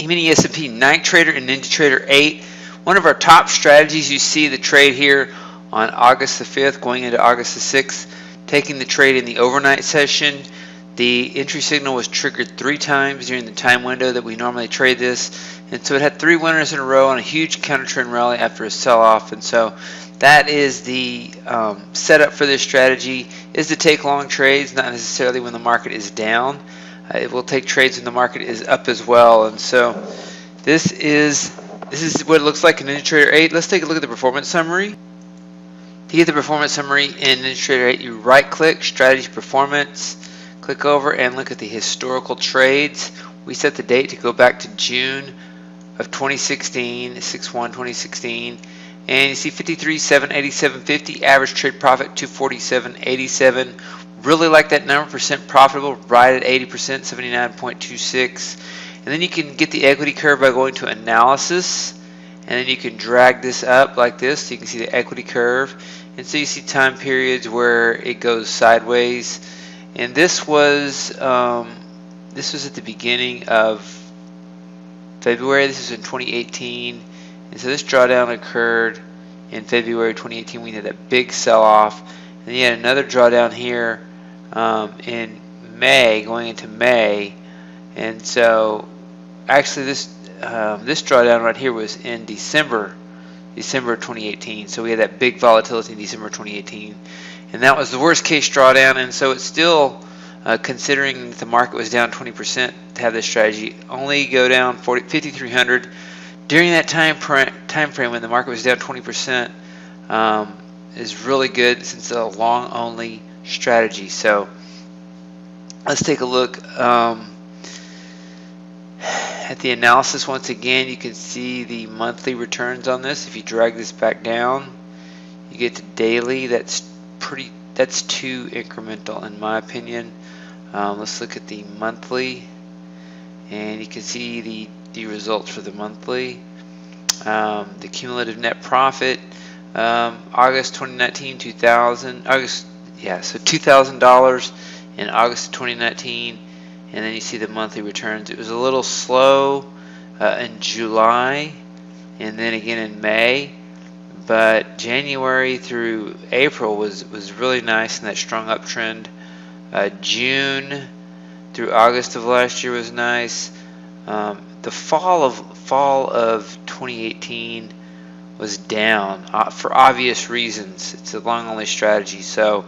E-mini S&P NightTrader and NinjaTrader 8. One of our top strategies. You see the trade here on August the 5th going into August the 6th, taking the trade in the overnight session. The entry signal was triggered 3 times during the time window that we normally trade this, and so it had 3 winners in a row on a huge counter trend rally after a sell-off. And so that is the setup for this strategy, is to take long trades, not necessarily when the market is down. It will take trades when the market is up as well. And so this is what it looks like in NinjaTrader 8. Let's take a look at the performance summary. To get the performance summary in NinjaTrader 8, you right click, strategy performance, click over and look at the historical trades. We set the date to go back to June of 2016, 6/1/2016, and you see 53,787.50, average trade profit 247.87. Really like that number, percent profitable, right at 80%, 79.26. And then you can get the equity curve by going to analysis, and then you can drag this up like this so you can see the equity curve. And so you see time periods where it goes sideways. And this was at the beginning of February. This is in 2018, and so this drawdown occurred in February 2018. We had that big sell-off, and then you had another drawdown here in May, going into May. And so actually this drawdown right here was in December 2018. So we had that big volatility in December 2018, and that was the worst case drawdown. And so it's still considering that the market was down 20% to have this strategy only go down 5,300 during that time frame when the market was down 20% is really good, since it's a long only strategy. So let's take a look at the analysis. Once again, you can see the monthly returns on this. If you drag this back down, you get to daily. That's too incremental in my opinion. Let's look at the monthly, and you can see the results for the monthly. The cumulative net profit, August 2019, so $2,000 in August of 2019, and then you see the monthly returns. It was a little slow in July, and then again in May, but January through April was really nice in that strong uptrend. June through August of last year was nice. The fall of 2018 was down for obvious reasons. It's a long only strategy, so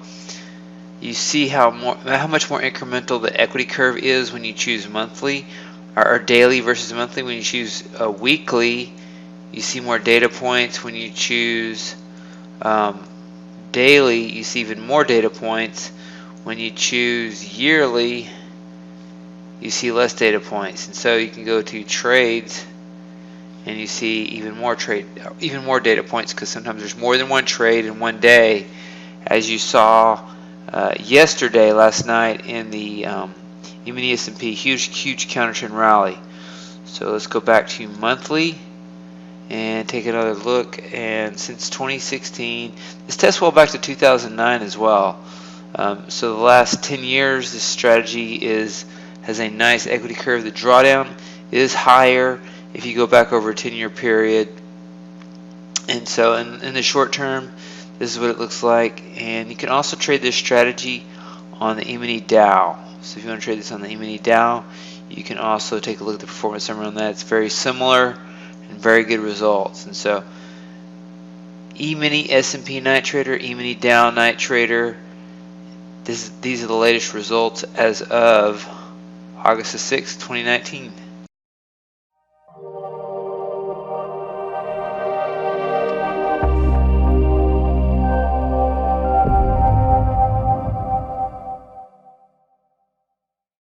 you see how much more incremental the equity curve is when you choose monthly or daily versus monthly. When you choose weekly, you see more data points. When you choose daily, you see even more data points. When you choose yearly, you see less data points. And so you can go to trades and you see even more data points, because sometimes there's more than one trade in one day, as you saw last night in the E-mini S&P, huge counter trend rally. So let's go back to monthly and take another look. And since 2016, this tests well back to 2009 as well. So the last 10 years, this strategy has a nice equity curve. The drawdown is higher if you go back over a 10-year period. And so in the short term, this is what it looks like. And you can also trade this strategy on the E-mini Dow. So if you want to trade this on the E-mini Dow, you can also take a look at the performance summary on that. It's very similar and very good results. And so E-mini S&P NightTrader, E-mini Dow NightTrader. These are the latest results as of August the 6th, 2019.